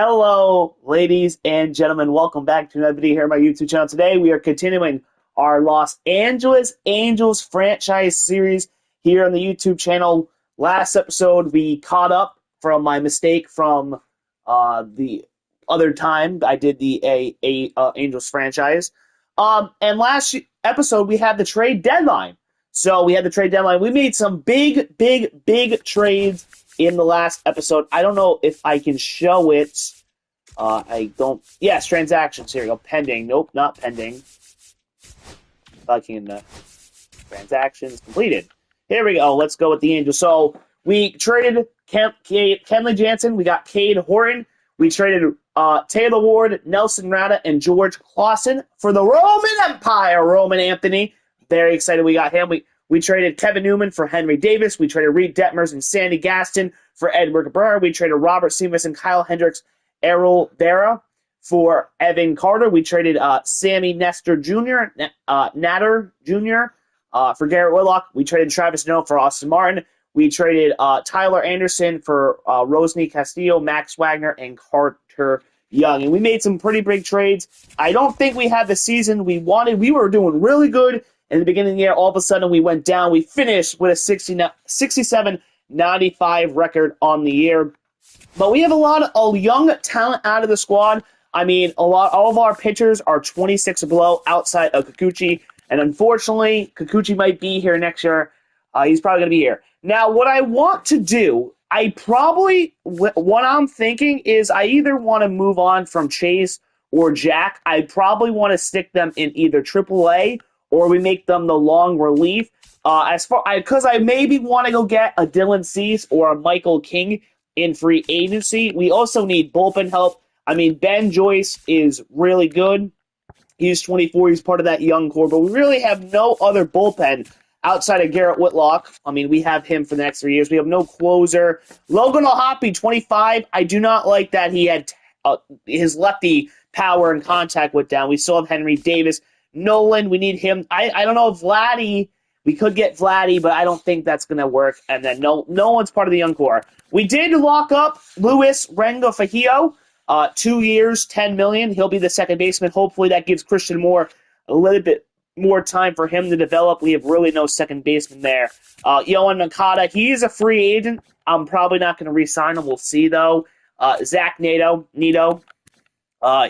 Hello, ladies and gentlemen. Welcome back to another video here on my YouTube channel. Today, we are continuing our Los Angeles Angels franchise series here on the YouTube channel. Last episode, we caught up from my mistake from the other time I did the Angels franchise. And last episode, we had the trade deadline. So we had the trade deadline. We made some big trades in the last episode. I don't know if I can show it. I don't. Yes, transactions. Here we go. Pending. Nope, not pending. Fucking transactions completed. Here we go. Let's go with the Angels. So we traded Kenley Jansen. We got Cade Horton. We traded Taylor Ward, Nelson Rada, and George Clausen for the Roman Empire. Roman Anthony. Very excited we got him. We traded Kevin Newman for Henry Davis. We traded Reed Detmers and Sandy Gaston for Edward Cabrera. We traded Robert Seamus and Kyle Hendricks, Errol Vera for Evan Carter. We traded Sammy Nestor Jr., Natter Jr. For Garrett Whitlock. We traded Travis Noah for Austin Martin. We traded Tyler Anderson for Rosny Castillo, Max Wagner, and Carter Young. And we made some pretty big trades. I don't think we had the season we wanted. We were doing really good in the beginning of the year. All of a sudden, we went down. We finished with a 67-95 record on the year. But we have a lot of young talent out of the squad. I mean, all of our pitchers are 26 or below outside of Kikuchi. And unfortunately, Kikuchi might be here next year. He's probably going to be here. Now, what I want to do, what I'm thinking is I either want to move on from Chase or Jack. I probably want to stick them in either AAA or we make them the long relief. Because I maybe want to go get a Dylan Cease or a Michael King in free agency. We also need bullpen help. I mean, Ben Joyce is really good. He's 24. He's part of that young core. But we really have no other bullpen outside of Garrett Whitlock. I mean, we have him for the next 3 years. We have no closer. Logan O'Hoppe, 25. I do not like that he had his lefty power and contact went down. We still have Henry Davis. Nolan, we need him. I don't know if Vladdy, we could get Vladdy, but I don't think that's going to work. And then no one's part of the young core. We did lock up Luis Rengifo, 2 years, $10 million. He'll be the second baseman. Hopefully that gives Christian Moore a little bit more time for him to develop. We have really no second baseman there. Yohan Moncada, he's a free agent. I'm probably not going to re-sign him. We'll see, though. Zach Neto,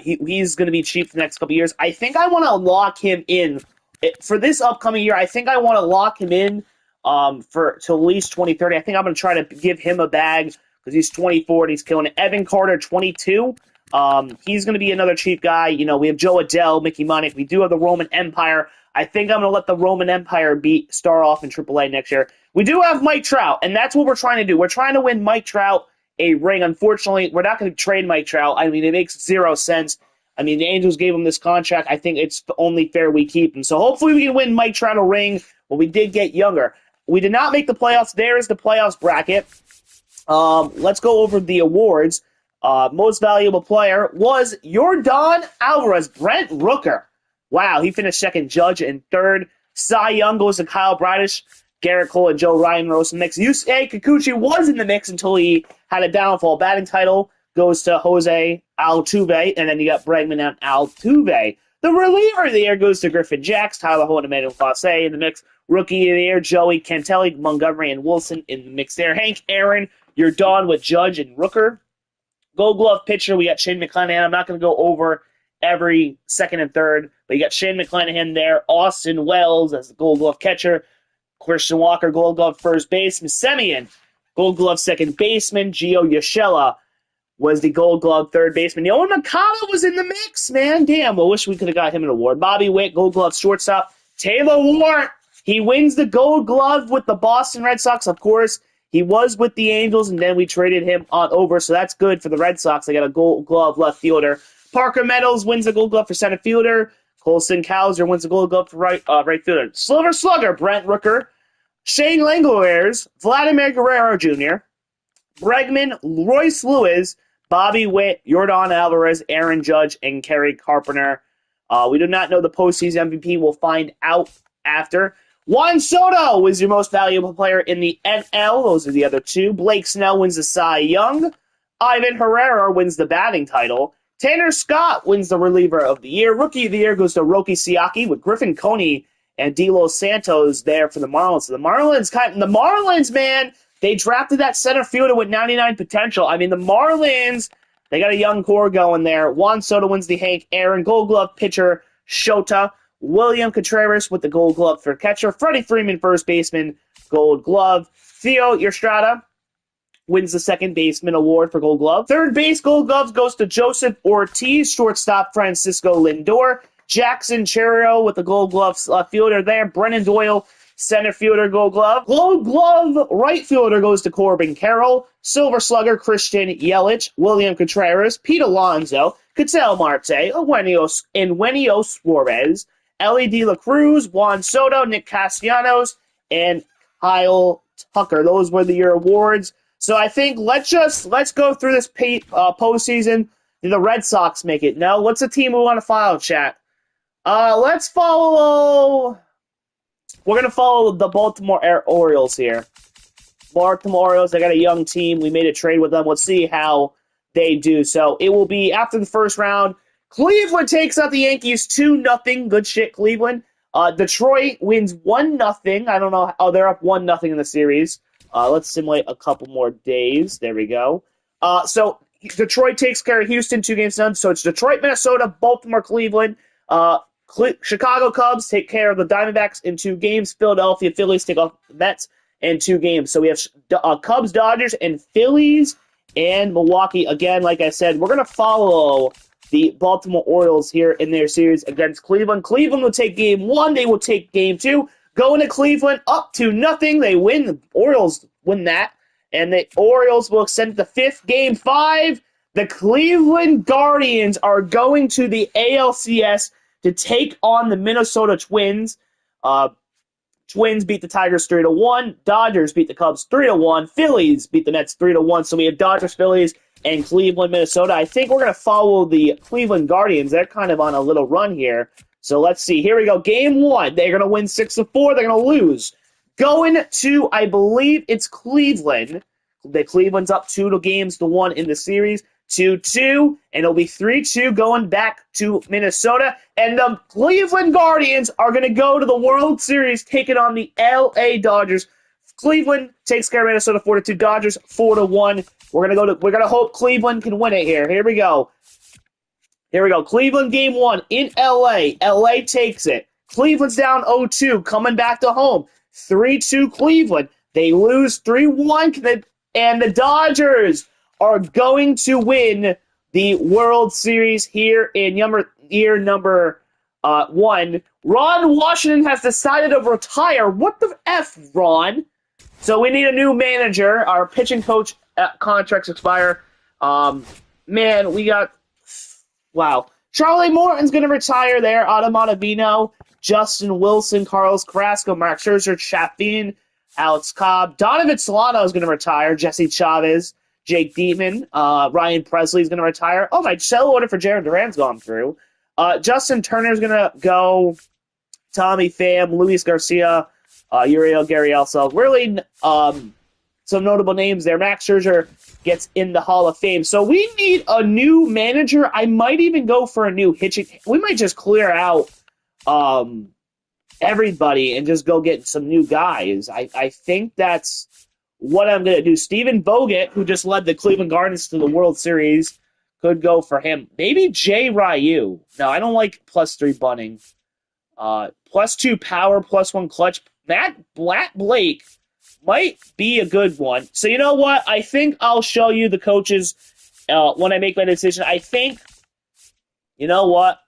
he's going to be cheap for the next couple years. I think I want to lock him in. For this upcoming year, I think I want to lock him in to at least 2030. I think I'm going to try to give him a bag because he's 24 and he's killing it. Evan Carter, 22. He's going to be another cheap guy. You know, we have Joe Adell, Mickey Monick. We do have the Roman Empire. I think I'm going to let the Roman Empire start off in AAA next year. We do have Mike Trout, and that's what we're trying to do. We're trying to win Mike Trout a ring. Unfortunately, we're not going to trade Mike Trout. I mean, it makes zero sense. I mean, the Angels gave him this contract. I think it's only fair we keep him. So hopefully we can win Mike Trout a ring. But we did get younger. We did not make the playoffs. There is the playoffs bracket. Let's go over the awards. Most valuable player was Yordan Alvarez, Brent Rooker. Wow, he finished second. Judge in third. Cy Young goes to Kyle Bradish. Garrett Cole and Joe Ryan rose in the mix. Yusei Kikuchi was in the mix until he had a downfall. Batting title goes to Jose Altuve, and then you got Bregman and Altuve. The reliever of the year goes to Griffin Jacks, Tyler Holt, and Emmanuel Clase in the mix. Rookie of the year, Joey Cantelli, Montgomery, and Wilson in the mix there. Hank Aaron, you're done with Judge and Rooker. Gold Glove pitcher, we got Shane McClanahan. I'm not going to go over every second and third, but you got Shane McClanahan there. Austin Wells as the Gold Glove catcher. Christian Walker, Gold Glove first baseman. Semien, Gold Glove second baseman. Gio Urshela was the Gold Glove third baseman. Yohan Moncada was in the mix, man. Damn, I wish we could have got him an award. Bobby Witt, Gold Glove shortstop. Taylor Ward, he wins the Gold Glove with the Boston Red Sox. Of course, he was with the Angels, and then we traded him on over, so that's good for the Red Sox. They got a Gold Glove left fielder. Parker Meadows wins the Gold Glove for center fielder. Colson Cowser wins the Gold Glove for right fielder. Silver Slugger, Brent Rooker. Shane Langeliers, Vladimir Guerrero Jr., Bregman, Royce Lewis, Bobby Witt, Yordan Alvarez, Aaron Judge, and Kerry Carpenter. We do not know the postseason MVP. We'll find out after. Juan Soto was your most valuable player in the NL. Those are the other two. Blake Snell wins the Cy Young. Ivan Herrera wins the batting title. Tanner Scott wins the reliever of the year. Rookie of the year goes to Roki Siaki with Griffin Coney and De Los Santos there for the Marlins. So the Marlins, man, they drafted that center fielder with 99 potential. I mean, the Marlins, they got a young core going there. Juan Soto wins the Hank Aaron Gold Glove pitcher Shota. William Contreras with the Gold Glove for catcher. Freddie Freeman, first baseman, Gold Glove. Theo Estrada wins the second baseman award for Gold Glove. Third base Gold Gloves goes to Joseph Ortiz, shortstop Francisco Lindor. Jackson Cherio with the Gold Glove fielder there. Brennan Doyle, center fielder, Gold Glove. Gold Glove right fielder goes to Corbin Carroll. Silver Slugger Christian Yelich. William Contreras, Pete Alonso, Ketel Marte, Eugenio Suarez, Ellie De La Cruz, Juan Soto, Nick Castellanos, and Kyle Tucker. Those were your awards. So I think let's go through this postseason. Did the Red Sox make it? No. What's the team we want to follow, chat? Let's follow. We're gonna follow the Baltimore Orioles here. Baltimore Orioles. They got a young team. We made a trade with them. Let's see how they do. So it will be after the first round. Cleveland takes out the Yankees 2-0. Good shit, Cleveland. Detroit wins 1-0. I don't know. Oh, they're up 1-0 in the series. Let's simulate a couple more days. There we go. So Detroit takes care of Houston 2-0. So it's Detroit, Minnesota, Baltimore, Cleveland. Chicago Cubs take care of the Diamondbacks in 2 games. Philadelphia Phillies take off the Mets in 2 games. So we have Cubs, Dodgers, and Phillies, and Milwaukee. Again, like I said, we're going to follow the Baltimore Orioles here in their series against Cleveland. Cleveland will take game 1. They will take game 2. Going to Cleveland up 2-0. They win. The Orioles win that. And the Orioles will extend to 5th. Game 5. The Cleveland Guardians are going to the ALCS to take on the Minnesota Twins. Twins beat the Tigers 3-1. Dodgers beat the Cubs 3-1. Phillies beat the Mets 3-1. So we have Dodgers, Phillies, and Cleveland, Minnesota. I think we're going to follow the Cleveland Guardians. They're kind of on a little run here. So let's see. Here we go. Game 1. They're going to win 6-4. They're going to lose. Going to, I believe it's Cleveland. The Cleveland's up 2-1 in the series. 2-2, and it'll be 3-2 going back to Minnesota. And the Cleveland Guardians are going to go to the World Series, taking on the LA Dodgers. Cleveland takes care of Minnesota 4-2. Dodgers 4-1. We're gonna hope Cleveland can win it here. Here we go. Cleveland game 1 in LA. LA takes it. Cleveland's down 0-2, coming back to home. 3-2 Cleveland. They lose 3-1, and the Dodgers are going to win the World Series here in year number 1. Ron Washington has decided to retire. What the F, Ron? So we need a new manager. Our pitching coach contracts expire. Man, we got... Wow. Charlie Morton's going to retire there. Adam Ottavino, Justin Wilson, Carlos Carrasco, Mark Scherzer, Chafin, Alex Cobb. Donovan Solano is going to retire. Jesse Chavez, Jake Diekman, Ryan Presley is going to retire. Oh, my sell order for Jared Duran's gone through. Justin Turner's going to go. Tommy Pham, Luis Garcia, Uriel Gurriel. So really some notable names there. Max Scherzer gets in the Hall of Fame. So we need a new manager. I might even go for a new hitching. We might just clear out everybody and just go get some new guys. I think that's what I'm going to do. Stephen Bogut, who just led the Cleveland Guardians to the World Series, could go for him. Maybe Jay Ryu. No, I don't like +3 bunting. +2 power, +1 clutch. Matt Blake might be a good one. So you know what? I think I'll show you the coaches when I make my decision. I think, you know what?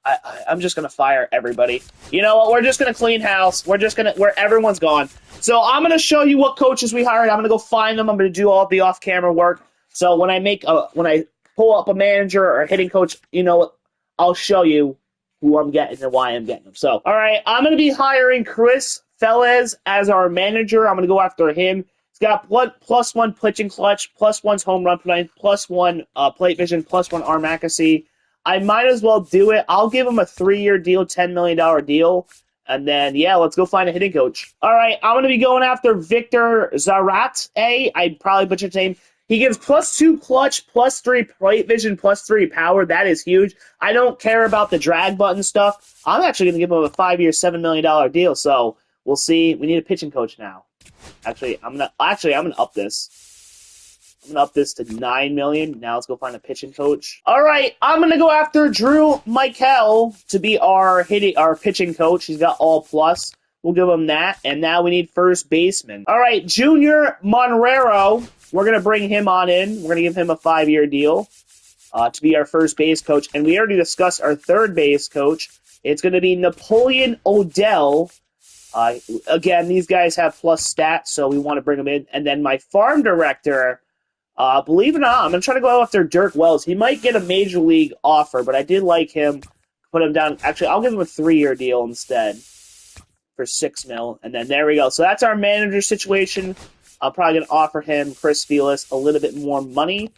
I'm just going to fire everybody. You know what? We're just going to clean house. We're just going to, where everyone's gone. So I'm going to show you what coaches we hired. I'm going to go find them. I'm going to do all the off-camera work. So when I pull up a manager or a hitting coach, you know what? I'll show you who I'm getting and why I'm getting them. So, all right, I'm going to be hiring Chris Felez as our manager. I'm going to go after him. He's got +1 pitching clutch, +1 home run percentage, +1 plate vision, +1 arm accuracy. I might as well do it. I'll give him a 3-year deal, $10 million deal. And then, yeah, let's go find a hitting coach. All right, I'm going to be going after Victor Zarat. I probably butchered his name. He gives +2 clutch, +3 plate vision, +3 power. That is huge. I don't care about the drag button stuff. I'm actually going to give him a 5-year, $7 million deal. So we'll see. We need a pitching coach now. Actually, I'm gonna up this. I'm gonna up this to $9 million. Now let's go find a pitching coach. All right, I'm gonna go after Drew Michael to be our pitching coach. He's got all plus. We'll give him that. And now we need first baseman. All right, Junior Monrero. We're going to bring him on in. We're going to give him a 5-year deal to be our first base coach. And we already discussed our third base coach. It's going to be Napoleon Odell. Again, these guys have plus stats, so we want to bring them in. And then my farm director, believe it or not, I'm going to try to go after Dirk Wells. He might get a major league offer, but I did like him. Put him down. Actually, I'll give him a 3-year deal instead for $6 million. And then there we go. So that's our manager situation. I'm probably going to offer him, Chris Felix, a little bit more money.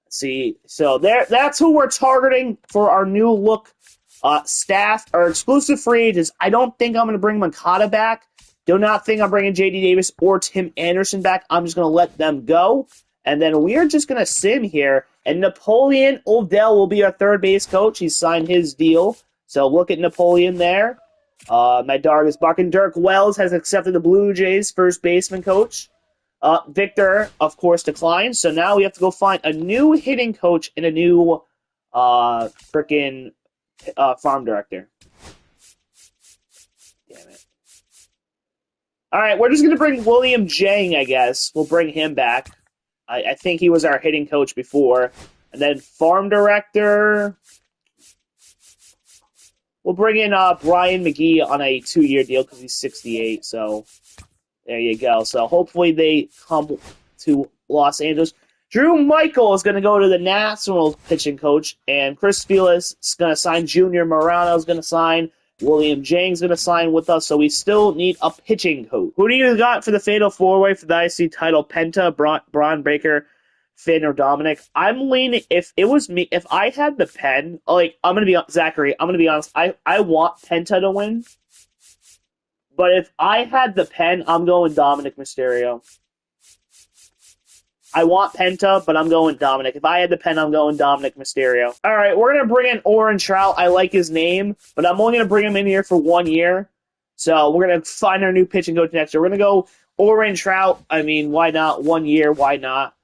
See, so that's who we're targeting for our new look staff. Our exclusive free agents, I don't think I'm going to bring Mancada back. Do not think I'm bringing J.D. Davis or Tim Anderson back. I'm just going to let them go. And then we're just going to sim here. And Napoleon Odell will be our third base coach. He signed his deal. So look at Napoleon there. My dog is barking. Dirk Wells has accepted the Blue Jays farm baseman coach. Victor, of course, declined. So now we have to go find a new hitting coach and a new freaking farm director. Damn it. All right, we're just going to bring William Jang, I guess. We'll bring him back. I think he was our hitting coach before. And then farm director, we'll bring in Brian McGee on a 2-year deal because he's 68, so... There you go. So hopefully they come to Los Angeles. Drew Michael is going to go to the Nationals pitching coach, and Chris Felix is going to sign. Junior Morano is going to sign. William Jang's going to sign with us, so we still need a pitching coach. Who do you got for the Fatal 4-Way for the IC title? Penta, Braun Breaker, Finn, or Dominic? I'm leaning, if it was me, if I had the pen, like, I'm going to be, Zachary, I'm going to be honest, I want Penta to win. But if I had the pen, I'm going Dominic Mysterio. I want Penta, but I'm going Dominic. If I had the pen, I'm going Dominic Mysterio. All right, we're going to bring in Oren Trout. I like his name, but I'm only going to bring him in here for 1 year. So we're going to find our new pitching coach next year. We're going to go Oren Trout. I mean, why not? 1 year, why not?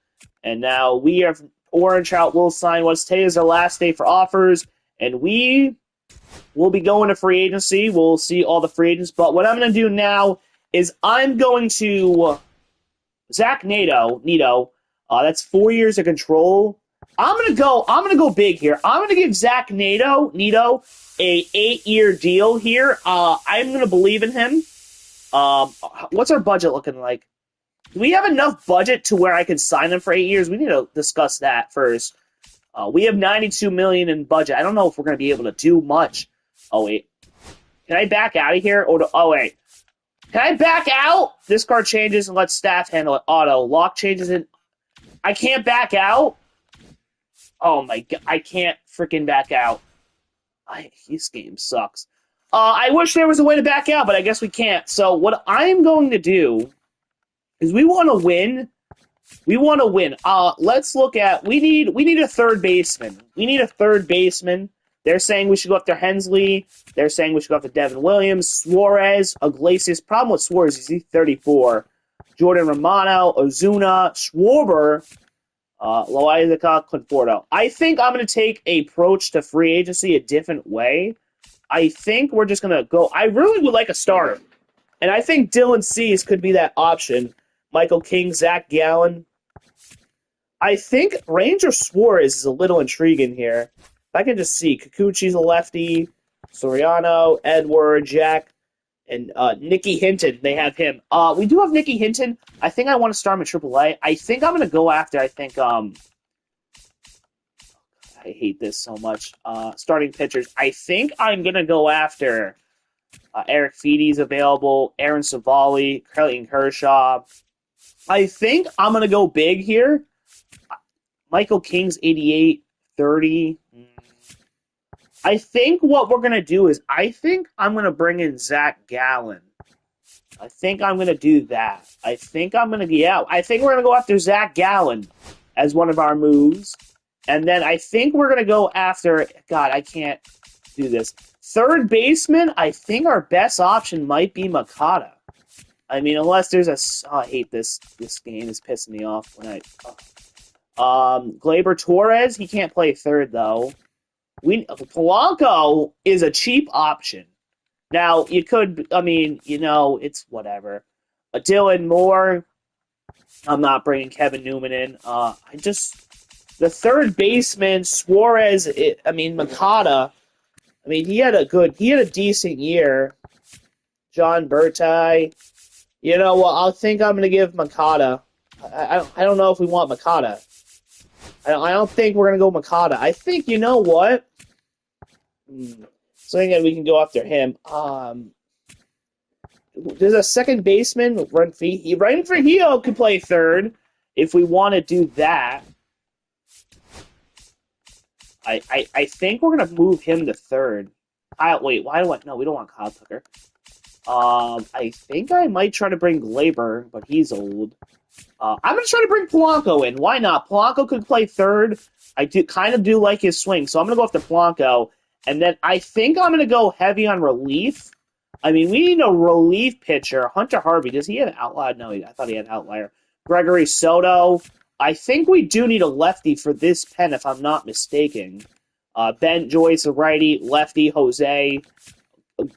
And now we have Oren Trout will sign once today is our last day for offers, and we'll be going to free agency. We'll see all the free agents. But what I'm going to do now is I'm going to Zach Neto. That's 4 years of control. I'm going to go big here. I'm going to give Zach Neto a 8-year deal here. I'm going to believe in him. What's our budget looking like? Do we have enough budget to where I can sign him for 8 years? We need to discuss that first. We have $92 million in budget. I don't know if we're going to be able to do much. Oh, wait. Can I back out of here? Oh, wait. Can I back out? This card changes and let staff handle it. Auto. Lock changes in. I can't back out? Oh, my God. I can't freaking back out. This game sucks. I wish there was a way to back out, but I guess we can't. So what I'm going to do is we want to win. Let's look at, we need a third baseman. They're saying we should go after Hensley. They're saying we should go after Devin Williams, Suarez, Iglesias. Problem with Suarez is he's 34. Jordan Romano, Ozuna, Schwarber, Loaiza Conforto. I think I'm going to take an approach to free agency a different way. I think we're just going to go, I really would like a starter. And I think Dylan Cease could be that option. Michael King, Zach Gallen. I think Ranger Suarez is a little intriguing here. I can just see Kikuchi's a lefty, Soriano, Edward, Jack, and Nicky Hinton. They have him. We do have Nicky Hinton. I think I want to start him at AAA. I think I'm going to go after, I hate this so much. Starting pitchers. I think I'm going to go after Eric Feedy's available, Aaron Savali, Clayton Kershaw. I think I'm going to go big here. Michael King's 88, 30. I think what we're going to do is I think I'm going to bring in Zach Gallen. I think I'm going to do that. I think we're going to go after Zach Gallen. as one of our moves. And then I think we're going to go after... God, I can't do this. Third baseman, I think our best option might be Makata. I mean, unless there's a... Oh, I hate this. This game is pissing me off when I... Gleyber Torres, he can't play third, though. Polanco is a cheap option. Now, you could... I mean, you know, it's whatever. Dylan Moore... I'm not bringing Kevin Newman in. The third baseman, Suarez, Makata, I mean, he had a decent year. John Bertai. You know what, I think I'm going to give Makata. I don't know if we want Makata. I don't think we're going to go Makata. I think, you know what? So again, we can go after him. There's a second baseman, Renfroe could play third if we want to do that. I think we're gonna move him to third. Wait, why do I? No, we don't want Kyle Tucker. I think I might try to bring Gleyber, but he's old. I'm gonna try to bring Polanco in. Why not? Polanco could play third. I kind of do like his swing, so I'm gonna go after Polanco, and then I think I'm gonna go heavy on relief. I mean, we need a relief pitcher. Hunter Harvey, does he have outlier? No, I thought he had outlier. Gregory Soto. I think we do need a lefty for this pen, if I'm not mistaken. Ben Joyce, a righty. Lefty, Jose.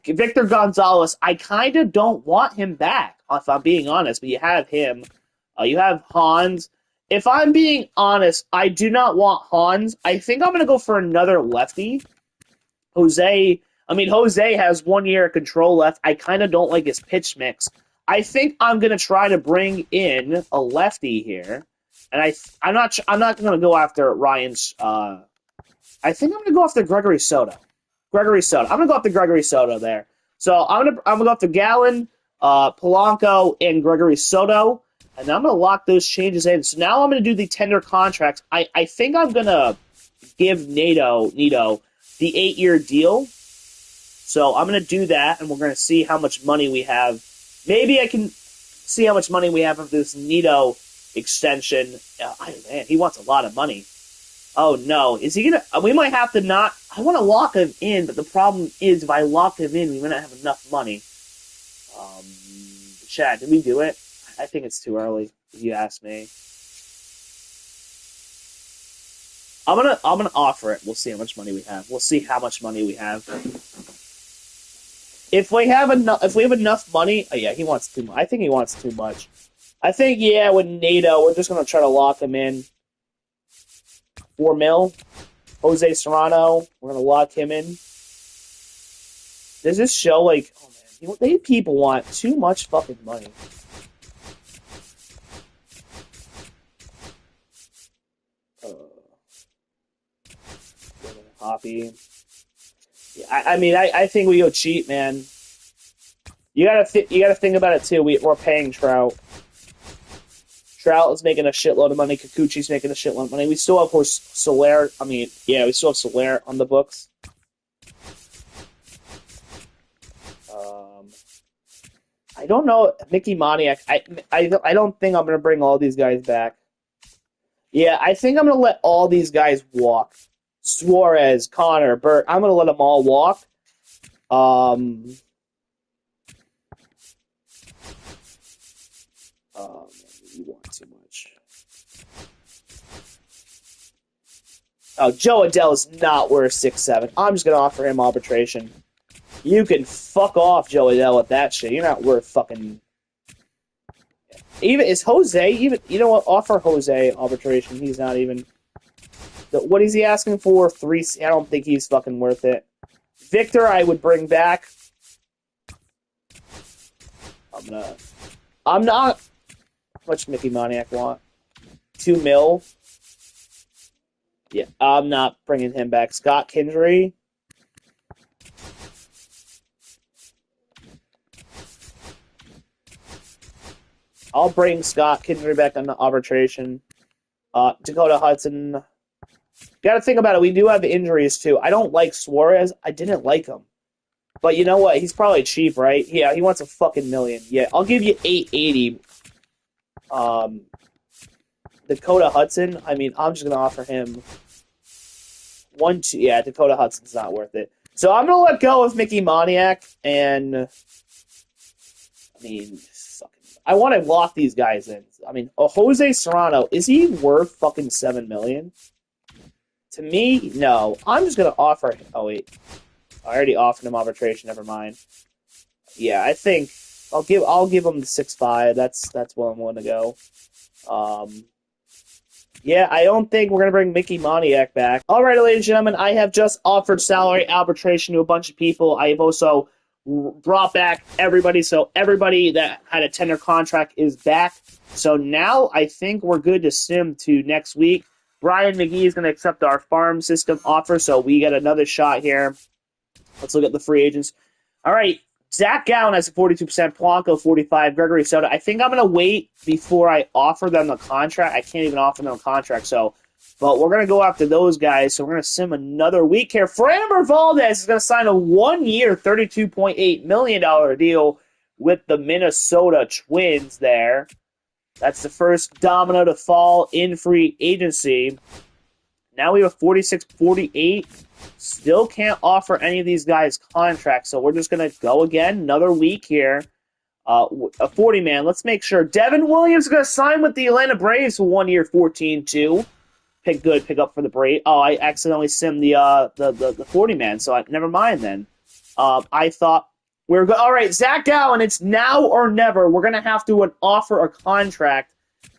Victor Gonzalez, I kind of don't want him back, if I'm being honest, but you have him. You have Hans. If I'm being honest, I do not want Hans. I think I'm going to go for another lefty. Jose has 1 year of control left. I kind of don't like his pitch mix. I think I'm going to try to bring in a lefty here. And I'm not going to go after Ryan's. I think I'm going to go after Gregory Soto. I'm going to go after Gregory Soto there. So I'm going to go after Gallen, Polanco, and Gregory Soto, and I'm going to lock those changes in. So now I'm going to do the tender contracts. I think I'm going to give Nito the 8-year deal. So I'm going to do that, and we're going to see how much money we have. Maybe I can see how much money we have of this Nito extension. Man, he wants a lot of money. Oh, no. Is he going to... We might have to not... I want to lock him in, but the problem is if I lock him in, we might not have enough money. Chad, did we do it? I think it's too early, if you ask me. I'm gonna offer it. We'll see how much money we have. If we have enough money... Oh, yeah, he wants too much. I think he wants too much. I think, yeah, with NATO, we're just going to try to lock him in. 4 mil. Jose Serrano, we're going to lock him in. Does this show, like... Oh, man. These people want too much fucking money. Hoppy. Yeah, I think we go cheap, man. You gotta think about it too. We're paying Trout. Trout is making a shitload of money. Kikuchi's making a shitload of money. We still have Soler. We still have Soler on the books. I don't know, Mickey Moniak. I don't think I'm gonna bring all these guys back. Yeah, I think I'm gonna let all these guys walk. Suarez, Connor, Burt. I'm gonna let them all walk. You want too much. Oh, Joe Adele is not worth 6-7. I'm just gonna offer him arbitration. You can fuck off, Joe Adele, with that shit. You're not worth fucking. Even is Jose even? You know what? Offer Jose arbitration. He's not even. What is he asking for? 3. I don't think he's fucking worth it. Victor, I would bring back. I'm not. How much Mickey Moniak want? 2 mil. Yeah, I'm not bringing him back. Scott Kindry. I'll bring Scott Kindry back on the arbitration. Dakota Hudson. Got to think about it. We do have injuries, too. I don't like Suarez. I didn't like him. But you know what? He's probably cheap, right? Yeah, he wants a fucking million. Yeah, I'll give you $880. Dakota Hudson. I mean, I'm just gonna offer him one, two. Yeah, Dakota Hudson's not worth it. So I'm gonna let go of Mickey Moniak, and I mean, I want to lock these guys in. I mean, Jose Serrano, is he worth fucking $7 million? To me, no. I'm just gonna offer. Oh wait, I already offered him arbitration. Never mind. Yeah, I think I'll give him the 6.5. That's where I'm going to go. Yeah, I don't think we're going to bring Mickey Moniak back. All right, ladies and gentlemen, I have just offered salary arbitration to a bunch of people. I have also brought back everybody, so everybody that had a tender contract is back. So now I think we're good to sim to next week. Brian McGee is going to accept our farm system offer, so we get another shot here. Let's look at the free agents. All right, Zach Gallen has a 42%, Polanco 45%, Gregory Soto. I think I'm going to wait before I offer them the contract. I can't even offer them a contract, but we're going to go after those guys, so we're going to sim another week here. Framber Valdez is going to sign a 1-year, $32.8 million deal with the Minnesota Twins there. That's the first domino to fall in free agency. Now we have 46-48. Still can't offer any of these guys contracts, so we're just going to go again. Another week here. A 40-man. Let's make sure. Devin Williams is going to sign with the Atlanta Braves for 1 year, 14-2. Pick up for the Braves. Oh, I accidentally simmed the 40-man, so never mind then. I thought we were good. All right, Zach Gallen, it's now or never. We're going to have to offer a contract.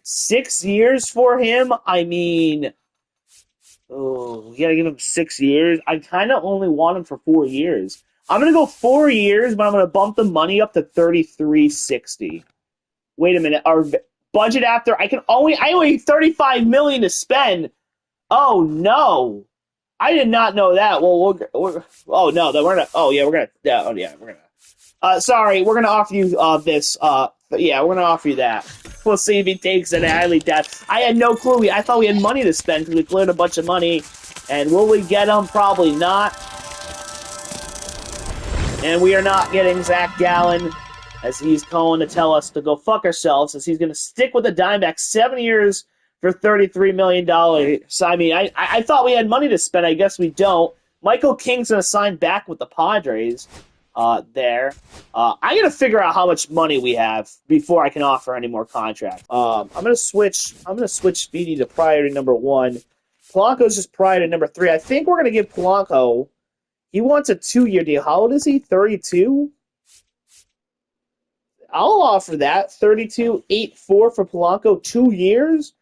6 years for him? I mean... Oh, we gotta give him 6 years. I kind of only want him for 4 years. I'm gonna go 4 years, but I'm gonna bump the money up to $33.60. Wait a minute. Our budget after I only have $35 million to spend. Oh no, I did not know that. Well, oh no, we're gonna. Oh yeah, we're gonna. Yeah, oh yeah, we're gonna. Sorry, we're gonna offer you this. Yeah, we're gonna offer you that. We'll see if he takes it. I leave that. I had no clue. I thought we had money to spend because we cleared a bunch of money. And will we get him? Probably not. And we are not getting Zach Gallen, as he's going to tell us to go fuck ourselves, as he's going to stick with the Diamondbacks 7 years for $33 million. So, I mean, I thought we had money to spend. I guess we don't. Michael King's going to sign back with the Padres. There. I gotta figure out how much money we have before I can offer any more contract. I'm gonna switch Speedy to priority number 1. Polanco's just priority number 3. I think we're gonna give Polanco. He wants a 2-year deal. How old is he? 32. I'll offer that. 32.84 for Polanco. 2 years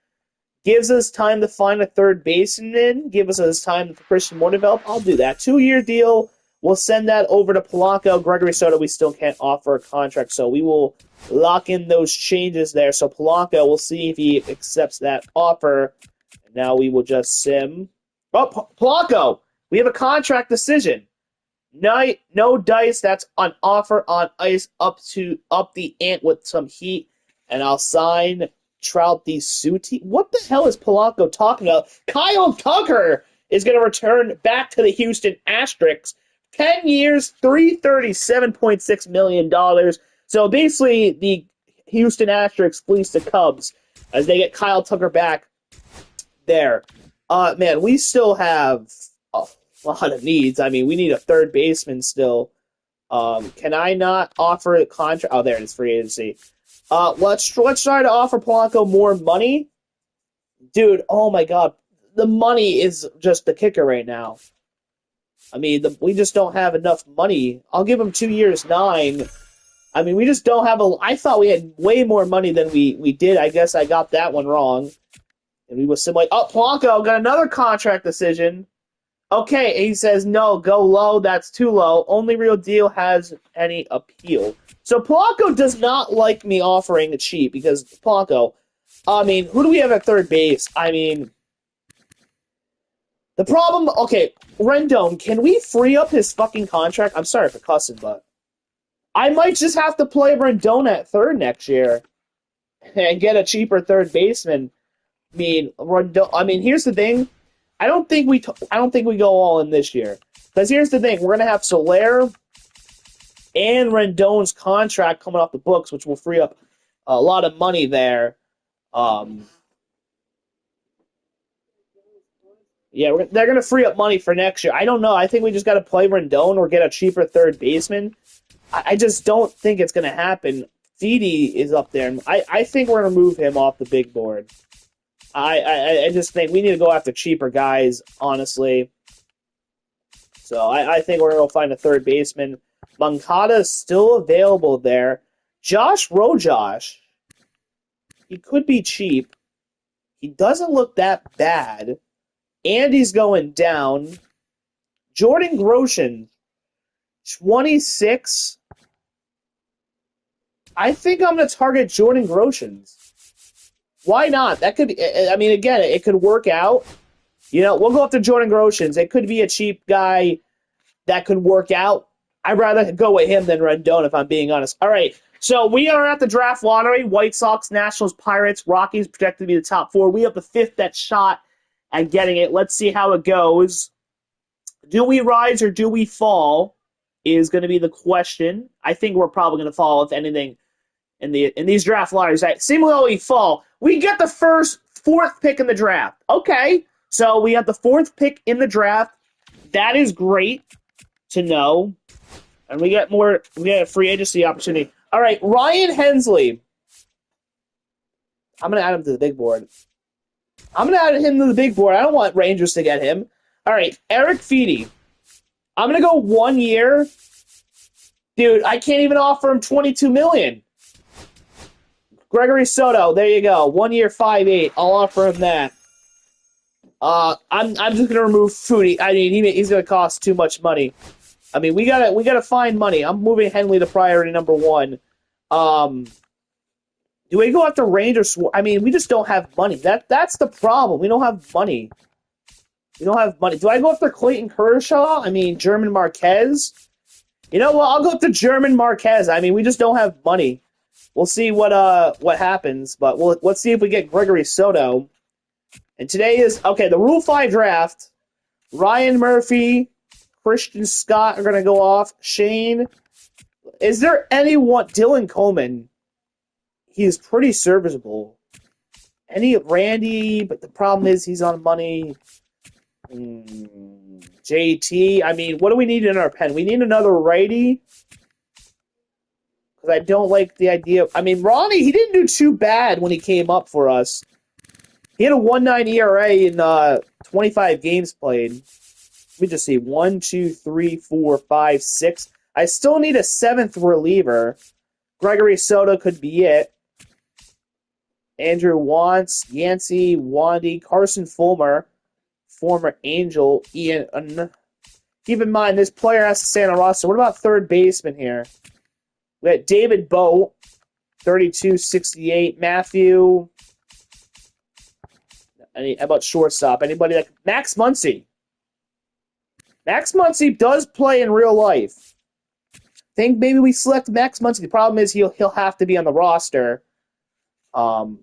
gives us time to find a third baseman. Gives us time for Christian Moore develop. I'll do that. 2-year deal. We'll send that over to Polanco. Gregory Soto, we still can't offer a contract, so we will lock in those changes there. So Polanco, we'll see if he accepts that offer. Now we will just sim. Oh, Polanco, we have a contract decision. No dice. That's an offer on ice up the ant with some heat, and I'll sign Trout the Suti. What the hell is Polanco talking about? Kyle Tucker is going to return back to the Houston Asterix. 10 years, $337.6 million. So basically, the Houston Astros fleece the Cubs as they get Kyle Tucker back there. Man, we still have a lot of needs. I mean, we need a third baseman still. Can I not offer a contract? Oh, there it is, free agency. Let's try to offer Polanco more money. Dude, oh my God. The money is just the kicker right now. I mean, we just don't have enough money. I'll give him 2 years, 9. I mean, we just don't have I thought we had way more money than we did. I guess I got that one wrong. And we were similar. Oh, Polanco got another contract decision. Okay, he says, no, go low. That's too low. Only real deal has any appeal. So Polanco does not like me offering a cheap because Polanco, I mean, who do we have at third base? I mean, the problem, okay, Rendon, can we free up his fucking contract? I'm sorry for cussing, but I might just have to play Rendon at third next year and get a cheaper third baseman. I mean, Rendon. I mean, here's the thing. I don't think we go all in this year. Because here's the thing. We're going to have Soler and Rendon's contract coming off the books, which will free up a lot of money there. Yeah, they're going to free up money for next year. I don't know. I think we just got to play Rendon or get a cheaper third baseman. I just don't think it's going to happen. Didi is up there. I think we're going to move him off the big board. I just think we need to go after cheaper guys, honestly. So I think we're going to find a third baseman. Moncada is still available there. Josh Rojosh, he could be cheap. He doesn't look that bad. Andy's going down. Jordan Groshans, 26. I think I'm going to target Jordan Groshans. Why not? That could be, I mean, again, it could work out. You know, we'll go up to Jordan Groshans. It could be a cheap guy that could work out. I'd rather go with him than Rendon, if I'm being honest. All right, so we are at the draft lottery. White Sox, Nationals, Pirates, Rockies projected to be the top 4. We have the 5th that shot at getting it. Let's see how it goes. Do we rise or do we fall is going to be the question. I think we're probably going to fall, if anything, in these draft lotteries. Similarly, fall. We get the 4th pick in the draft. Okay, so we have the 4th pick in the draft. That is great to know. And we get a free agency opportunity. All right, Ryan Hensley. I'm going to add him to the big board. I don't want Rangers to get him. All right, Eric Feedy. I'm going to go 1 year. Dude, I can't even offer him $22 million. Gregory Soto, there you go. 1 year, 5.8. I'll offer him that. I'm just gonna remove Foodie. I mean, he's gonna cost too much money. I mean, we gotta find money. I'm moving Henley to priority number 1. Do we go after Rangers? I mean, we just don't have money. That's the problem. We don't have money. Do I go after Clayton Kershaw? I mean, German Marquez. You know what? I'll go after German Marquez. I mean, we just don't have money. We'll see what happens, but let's see if we get Gregory Soto. And today is the Rule 5 draft. Ryan Murphy, Christian Scott are gonna go off. Shane, is there anyone? Dylan Coleman, he is pretty serviceable. Any Randy, but the problem is he's on money. JT, I mean, what do we need in our pen? We need another righty. Because I don't like the idea of... I mean, Ronnie, he didn't do too bad when he came up for us. He had a 1.9 ERA in 25 games played. Let me just see. 1, 2, 3, 4, 5, 6. I still need a 7th reliever. Gregory Soto could be it. Andrew Wantz, Yancey, Wandy, Carson Fulmer, former Angel, Ian. Keep in mind, this player has to stay on the roster. What about third baseman here? We got David Bowe, 32-68. Matthew. How about shortstop? Anybody like Max Muncy? Max Muncy does play in real life. I think maybe we select Max Muncy. The problem is he'll have to be on the roster. He'll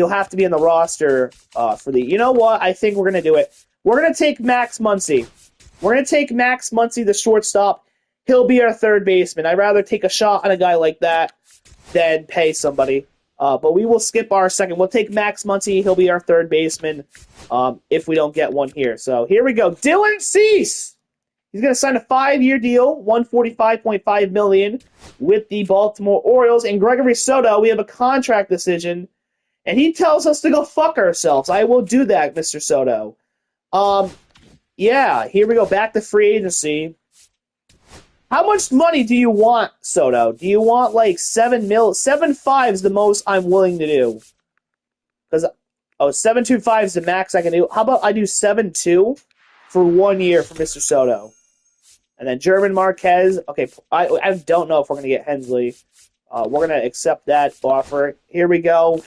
have to be in the roster for the... You know what? I think we're going to do it. We're going to take Max Muncy. The shortstop. He'll be our third baseman. I'd rather take a shot on a guy like that than pay somebody. But we will skip our second. We'll take Max Muncy. He'll be our third baseman if we don't get one here. So here we go. Dylan Cease. He's going to sign a 5-year deal, $145.5 million with the Baltimore Orioles. And Gregory Soto, we have a contract decision. And he tells us to go fuck ourselves. I will do that, Mr. Soto. Yeah, here we go. Back to free agency. How much money do you want, Soto? Do you want like 7 mil? 7.5 is the most I'm willing to do. Because 7.25 is the max I can do. How about I do 7.2 for 1 year for Mr. Soto? And then German Marquez. Okay, I don't know if we're going to get Hensley. We're going to accept that offer. Here we go.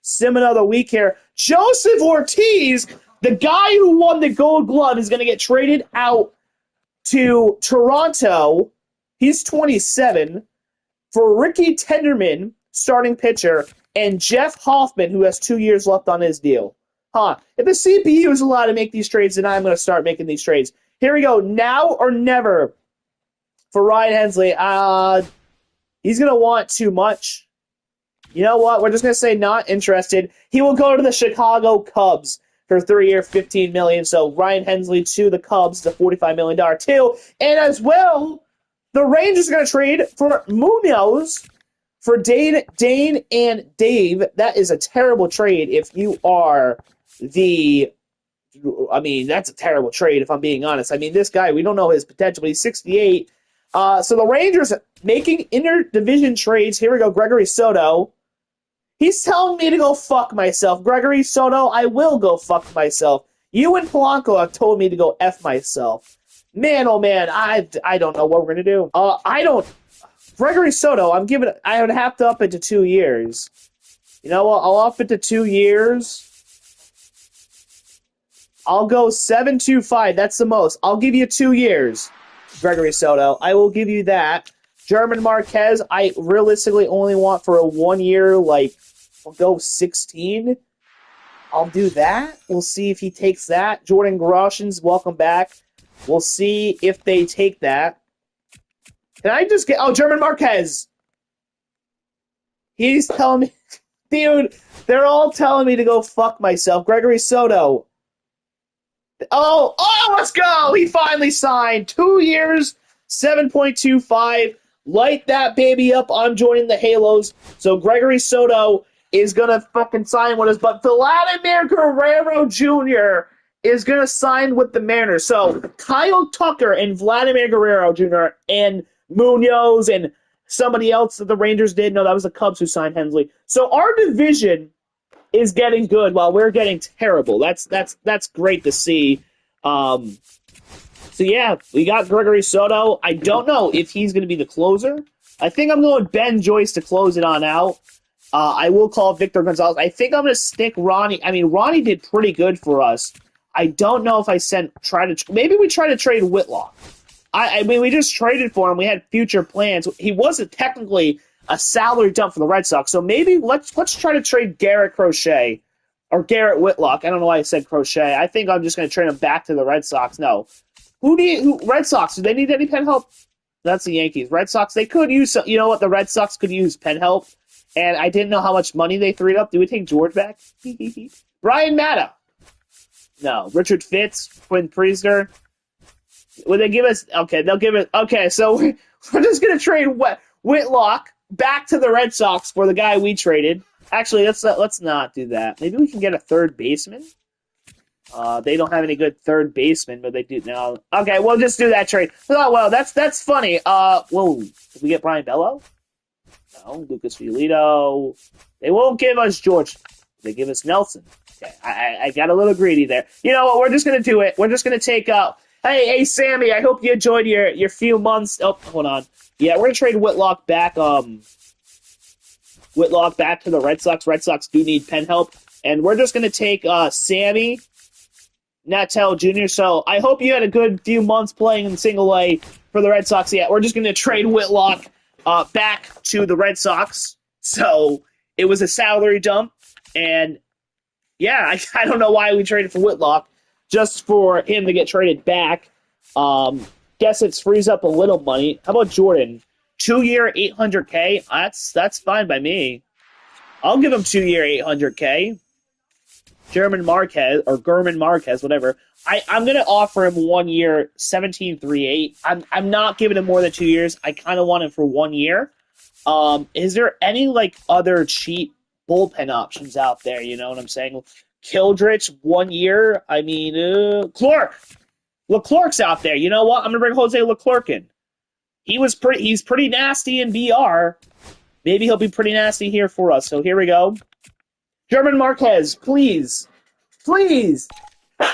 Sim another week here. Joseph Ortiz, the guy who won the Gold Glove, is going to get traded out to Toronto. He's 27 for Ricky Tenderman, starting pitcher, and Jeff Hoffman, who has 2 years left on his deal. If the CPU is allowed to make these trades, then I'm going to start making these trades. Here we go. Now or never for Ryan Hensley. He's going to want too much. You know what? We're just going to say not interested. He will go to the Chicago Cubs for 3 year, $15 million. So Ryan Hensley to the Cubs, the $45 million too. And as well, the Rangers are going to trade for Munoz for Dane, and Dave. That is a terrible trade if you are the. I mean, that's a terrible trade if I'm being honest. I mean, this guy, we don't know his potential, but he's 68. So the Rangers making interdivision trades. Here we go, Gregory Soto. He's telling me to go fuck myself. Gregory Soto, I will go fuck myself. You and Polanco have told me to go F myself. Man, oh man, I don't know what we're going to do. Gregory Soto, I would have to up it to 2 years. You know what, I'll up it to 2 years. I'll go 7.25. That's the most. I'll give you 2 years, Gregory Soto. I will give you that. German Marquez, I realistically only want for a 1 year, like, I'll go 16. I'll do that. We'll see if he takes that. Jordan Groshans, welcome back. We'll see if they take that. Can I just get... Oh, German Marquez. He's telling me... Dude, they're all telling me to go fuck myself. Gregory Soto. Oh, let's go! He finally signed. 2 years, 7.25. Light that baby up. I'm joining the Halos. So Gregory Soto is going to fucking sign with us. But Vladimir Guerrero Jr. is going to sign with the Mariners. So Kyle Tucker and Vladimir Guerrero Jr. and Munoz and somebody else that the Rangers did. No, that was the Cubs who signed Hensley. So our division is getting good while we're getting terrible. That's great to see. So yeah, we got Gregory Soto. I don't know if he's going to be the closer. I think I'm going Ben Joyce to close it on out. I will call Victor Gonzalez. I think I'm going to stick Ronnie. I mean, Ronnie did pretty good for us. I don't know if maybe we try to trade Whitlock. I mean, we just traded for him. We had future plans. He wasn't technically a salary dump for the Red Sox, so maybe let's try to trade Garrett Crochet or Garrett Whitlock. I don't know why I said Crochet. I think I'm just going to trade him back to the Red Sox. No. Red Sox, do they need any pen help? That's the Yankees. Red Sox, they could use some, you know what? The Red Sox could use pen help, and I didn't know how much money they freed up. Do we take George back? Brian Matta. No. Richard Fitz, Quinn Priester. Would they give us? Okay, they'll give it. Okay, so we're just going to trade Whitlock back to the Red Sox for the guy we traded. Actually, let's not do that. Maybe we can get a third baseman. They don't have any good third baseman, but they do now. Okay, we'll just do that trade. Oh well, that's funny. Whoa, did we get Brian Bello? No, Lucas Giolito. They won't give us George. They give us Nelson. Okay, I got a little greedy there. You know what? We're just gonna do it. We're just gonna take Hey, Sammy. I hope you enjoyed your few months. Oh, hold on. Yeah, we're gonna trade Whitlock back. Whitlock back to the Red Sox. Red Sox do need pen help, and we're just gonna take Sammy Natel Jr. So I hope you had a good few months playing in single A for the Red Sox. Yeah, we're just gonna trade Whitlock back to the Red Sox. So it was a salary dump, and yeah, I don't know why we traded for Whitlock, just for him to get traded back. Guess it frees up a little money. How about Jordan? 2 year, $800K. That's fine by me. I'll give him 2 year, $800K. German Marquez or German Marquez, whatever. I'm gonna offer him 1 year, $17.38. I'm not giving him more than 2 years. I kind of want him for 1 year. Is there any other cheap bullpen options out there? You know what I'm saying? Kildrich, 1 year. I mean, Clark. Leclerc's out there. You know what? I'm gonna bring Jose Leclerc in. He's pretty nasty in BR. Maybe he'll be pretty nasty here for us. So here we go. German Marquez, please. Please.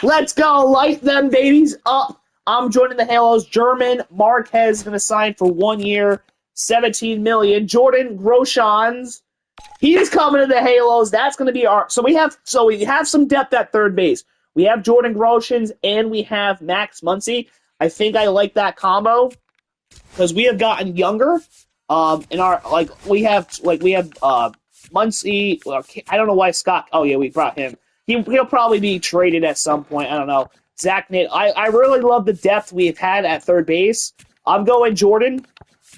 Let's go. Light them babies up. I'm joining the Halos. German Marquez is going to sign for 1 year, $17 million. Jordan Groshans, he's coming to the Halos. That's going to be our... So we have some depth at third base. We have Jordan Groshans and we have Max Muncy. I think I like that combo because we have gotten younger. In our we have Muncy. Well, I don't know why Scott. Oh yeah, we brought him. He'll probably be traded at some point. I don't know. Zach Nate. I really love the depth we've had at third base. I'm going Jordan.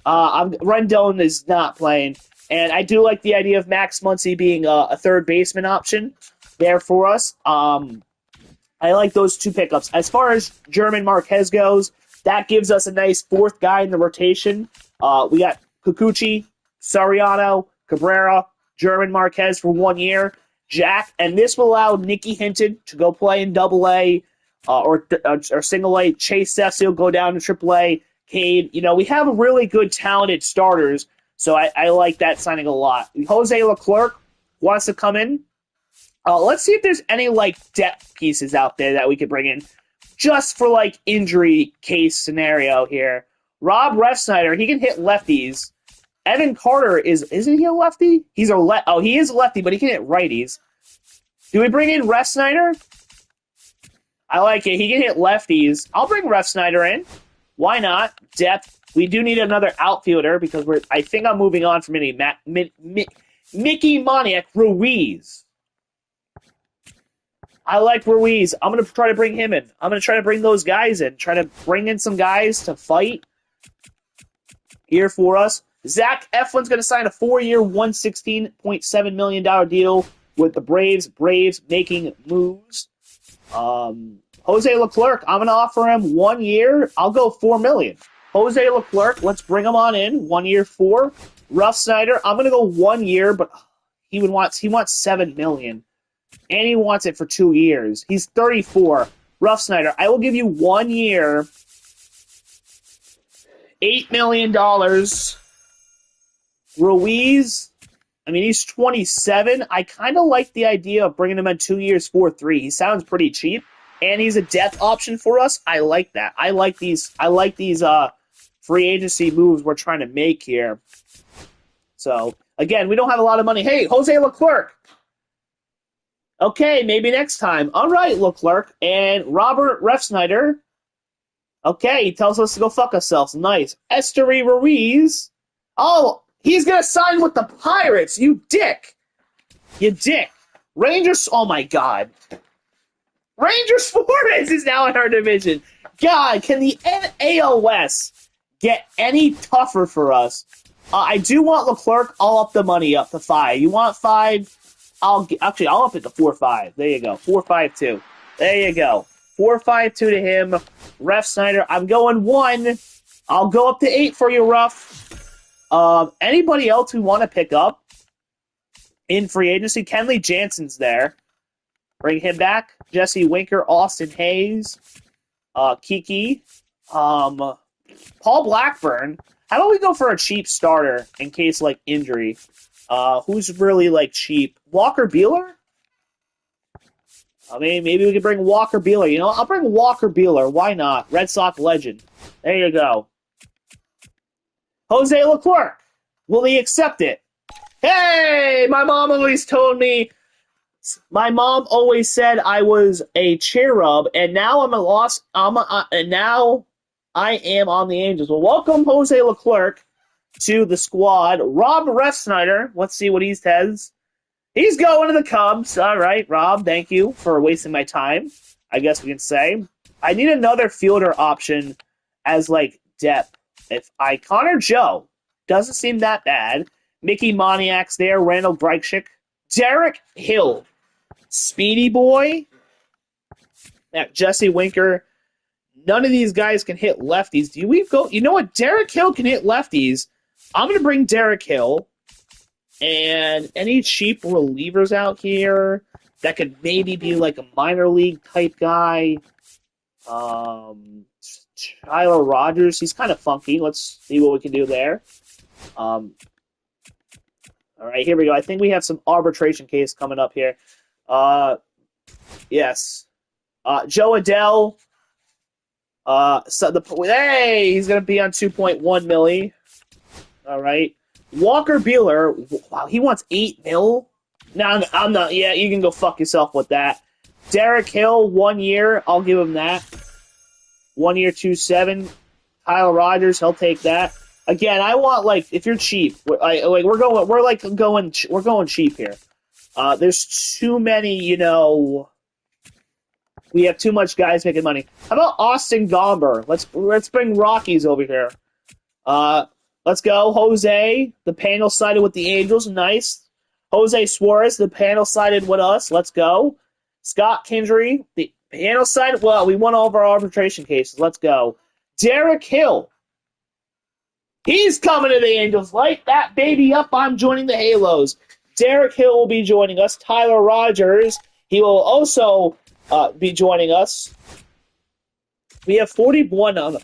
Rendon is not playing, and I do like the idea of Max Muncy being a third baseman option there for us. I like those two pickups. As far as German Marquez goes, that gives us a nice fourth guy in the rotation. We got Kikuchi, Soriano, Cabrera, German Marquez for 1 year, Jack, and this will allow Nicky Hinton to go play in Double A or Single A. Chase Cecil go down to Triple A. Cade, we have really good, talented starters, so I like that signing a lot. Jose Leclerc wants to come in. Let's see if there's any depth pieces out there that we could bring in, just for injury case scenario here. Rob Refsnyder, he can hit lefties. Evan Carter isn't he a lefty? He is a lefty, but he can hit righties. Do we bring in Refsnyder? I like it. He can hit lefties. I'll bring Refsnyder in. Why not? Depth. We do need another outfielder because I think I'm moving on from Mickey Moniak Ruiz. I like Ruiz. I'm going to try to bring him in. I'm going to try to bring those guys in. Try to bring in some guys to fight here for us. Zach Eflin's going to sign a 4-year, $116.7 million deal with the Braves. Braves making moves. Jose Leclerc, I'm going to offer him 1 year. I'll go $4 million. Jose Leclerc, let's bring him on in. 1 year, 4. Refsnyder, I'm going to go 1 year, but he wants $7 million. And he wants it for 2 years. He's 34. Refsnyder, I will give you 1 year, $8 million. Ruiz, he's 27. I kind of like the idea of bringing him in 2 years, 4-3. He sounds pretty cheap, and he's a depth option for us. I like that. I like these free agency moves we're trying to make here. So, again, we don't have a lot of money. Hey, Jose Leclerc. Okay, maybe next time. All right, Leclerc. And Robert Refsnyder. Okay, he tells us to go fuck ourselves. Nice. Esteury Ruiz. Oh, he's going to sign with the Pirates, you dick. You dick. Rangers, oh my God. Rangers Flores is now in our division. God, can the ALS get any tougher for us? I do want Leclerc. I'll up the money up to 5. You want 5? I'll up it to 4-5. There you go. 4-5-2. There you go. 4-5-2 to him. Refsnyder, I'm going 1. I'll go up to 8 for you, Ruff. Anybody else we want to pick up in free agency? Kenley Jansen's there. Bring him back. Jesse Winker, Austin Hayes, Kiki, Paul Blackburn. How about we go for a cheap starter in case injury? Who's really cheap? Walker Buehler? Maybe we could bring Walker Buehler. I'll bring Walker Buehler. Why not? Red Sox legend. There you go. Jose Leclerc. Will he accept it? Hey! My mom always said I was a cherub, and now and now I am on the Angels. Well, welcome Jose Leclerc to the squad. Rob Refsnyder, let's see what he says. He's going to the Cubs. All right, Rob, thank you for wasting my time, I guess we can say. I need another fielder option as depth. Connor Joe doesn't seem that bad. Mickey Moniak's there. Randall Breichik. Derek Hill. Speedy Boy. Jesse Winker. None of these guys can hit lefties. Do we go? You know what? Derek Hill can hit lefties. I'm going to bring Derek Hill. And any cheap relievers out here that could maybe be a minor league type guy. Tyler Rogers, he's kind of funky. Let's see what we can do there. All right, here we go. I think we have some arbitration case coming up here. Yes. Joe Adele. He's going to be on 2.1 milli. All right. Walker Buehler, wow, he wants 8 mil? No, I'm not. Yeah, you can go fuck yourself with that. Derek Hill, 1 year. I'll give him that. 1 year, 2.7. Kyle Rogers, he'll take that. Again, I want if you're cheap, we're going cheap here. There's too many, we have too much guys making money. How about Austin Gomber? Let's bring Rockies over here. Let's go. Jose, the panel sided with the Angels. Nice. Jose Suarez, the panel sided with us. Let's go. Scott Kindry, Piano side, well, we won all of our arbitration cases. Let's go. Derek Hill. He's coming to the Angels. Light that baby up. I'm joining the Halos. Derek Hill will be joining us. Tyler Rogers, he will also be joining us. We have 41 on the...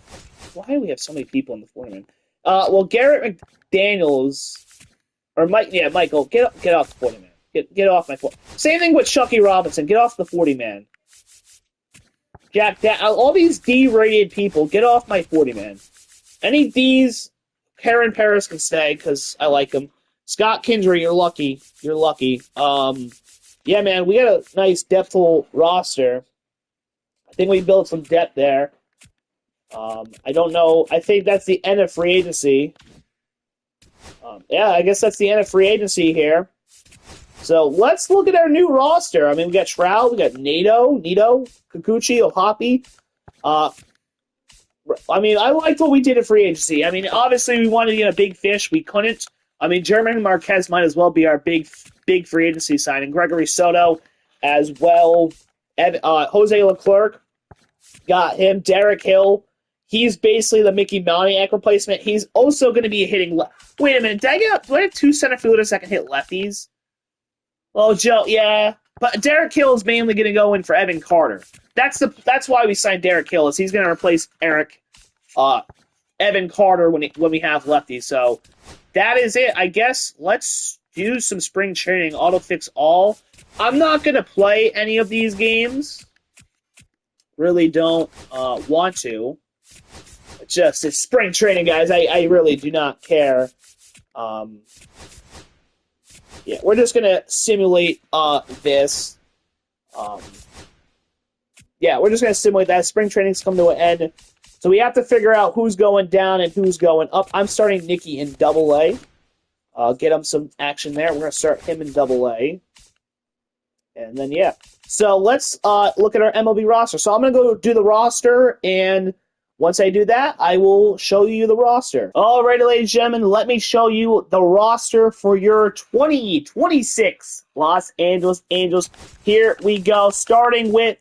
Why do we have so many people in the 40-man? Well, Garrett McDaniels... Or Michael, get off the 40-man. Get off my 40. Same thing with Chucky Robinson. Get off the 40-man. Jack, all these D-rated people, get off my 40-man. Any D's, Karen Paris can stay, because I like him. Scott Kindry, you're lucky. You're lucky. Yeah, man, we got a nice depthful roster. I think we built some depth there. I don't know. I think that's the end of free agency. Yeah, I guess that's the end of free agency here. So let's look at our new roster. I mean, we got Trout, we got Nito, Kikuchi, Ohapi. I mean, I liked what we did at free agency. I mean, obviously we wanted to get a big fish. We couldn't. I mean, German Marquez might as well be our big free agency signing. Gregory Soto as well. Jose Leclerc, got him. Derek Hill, he's basically the Mickey Moniak replacement. He's also going to be hitting... Wait a minute, do I have two center fielders that can hit lefties? Well, Joe, yeah. But Derek Hill is mainly going to go in for Evan Carter. That's why we signed Derek Hill, is he's going to replace Evan Carter when we have lefties. So that is it. I guess let's do some spring training. Auto fix all. I'm not going to play any of these games. Really don't want to. It's spring training, guys. I really do not care. Yeah, we're just going to simulate this. Yeah, we're just going to simulate that. Spring training's come to an end. So we have to figure out who's going down and who's going up. I'm starting Nicky in Double-A. Get him some action there. We're going to start him in Double-A. And then, yeah. So let's look at our MLB roster. So I'm going to go do the roster, and once I do that, I will show you the roster. Alrighty, ladies and gentlemen, let me show you the roster for your 2026 Los Angeles Angels. Here we go, starting with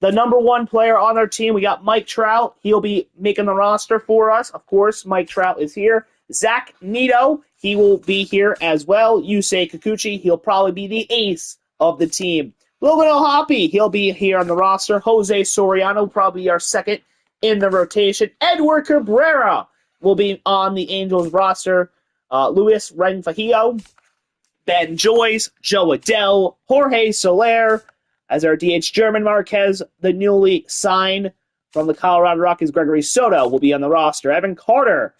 the number one player on our team. We got Mike Trout. He'll be making the roster for us. Of course, Mike Trout is here. Zach Neto, he will be here as well. Yusei Kikuchi, he'll probably be the ace of the team. Logan O'Hoppe, he'll be here on the roster. Jose Soriano, probably our second in the rotation. Edward Cabrera will be on the Angels roster. Luis Renfajillo, Ben Joyce, Joe Adell, Jorge Soler as our DH. German Marquez, the newly signed from the Colorado Rockies. Gregory Soto will be on the roster. Evan Carter,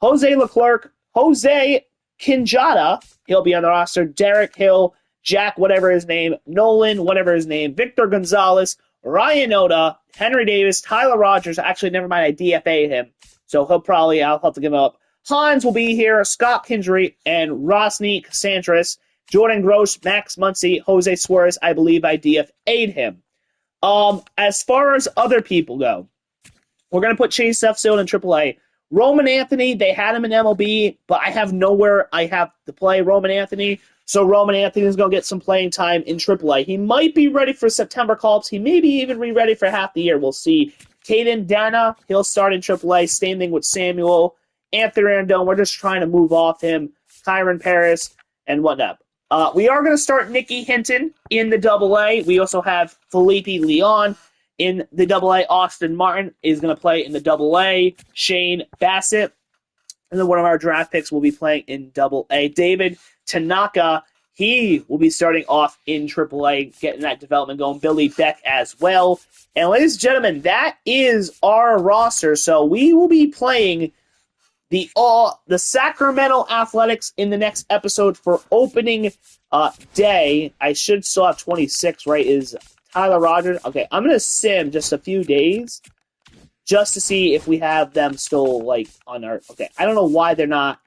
Jose Leclerc, Jose Kinjata, he'll be on the roster. Derek Hill, Jack, whatever his name, Nolan, whatever his name, Victor Gonzalez, Ryan Oda, Henry Davis, Tyler Rogers. Actually, never mind, I DFA'd him. So I'll have to give him up. Hans will be here, Scott Kindry, and Rosny Casantras. Jordan Gross, Max Muncy, Jose Suarez. I believe I DFA'd him. As far as other people go, we're going to put Chase Seffield in AAA. Roman Anthony, they had him in MLB, but I have nowhere I have to play Roman Anthony. So Roman Anthony is going to get some playing time in AAA. He might be ready for September call-ups. He may be even ready for half the year. We'll see. Caden Dana, he'll start in AAA. Same thing with Samuel. Anthony Rendon, we're just trying to move off him. Kyron Paris, and whatnot. We are going to start Nicky Hinton in the AA. We also have Felipe Leon in the AA. Austin Martin is going to play in the AA. Shane Bassett, and then one of our draft picks will be playing in AA. David Tanaka, he will be starting off in AAA, getting that development going. Billy Beck as well. And ladies and gentlemen, that is our roster. So we will be playing the Sacramento Athletics in the next episode for opening day. I should still have 26, right? Is Tyler Rogers. Okay, I'm going to sim just a few days just to see if we have them still, like, on our... Okay, I don't know why they're not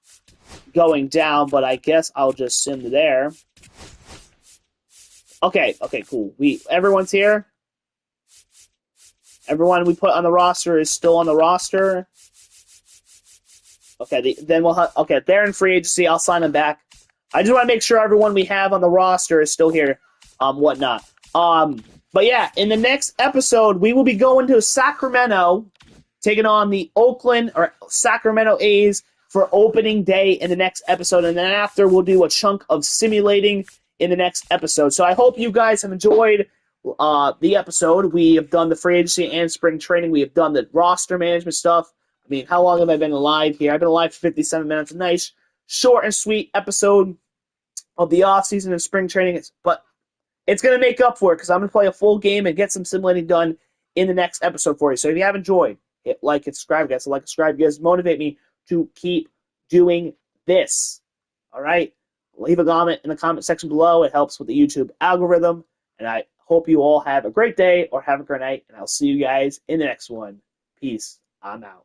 going down, but I guess I'll just sim to there. Okay, cool. Everyone's here? Everyone we put on the roster is still on the roster. Okay, then okay, they're in free agency. I'll sign them back. I just want to make sure everyone we have on the roster is still here. Whatnot. But yeah, in the next episode, we will be going to Sacramento, taking on the Oakland or Sacramento A's for opening day in the next episode. And then after, we'll do a chunk of simulating in the next episode. So I hope you guys have enjoyed the episode. We have done the free agency and spring training. We have done the roster management stuff. I mean, how long have I been alive here? I've been alive for 57 minutes. A nice, short and sweet episode of the offseason and spring training. But it's going to make up for it because I'm going to play a full game and get some simulating done in the next episode for you. So if you have enjoyed, hit like and subscribe, guys. So like and subscribe, you guys motivate me to keep doing this. All right? Leave a comment in the comment section below. It helps with the YouTube algorithm. And I hope you all have a great day or have a great night. And I'll see you guys in the next one. Peace. I'm out.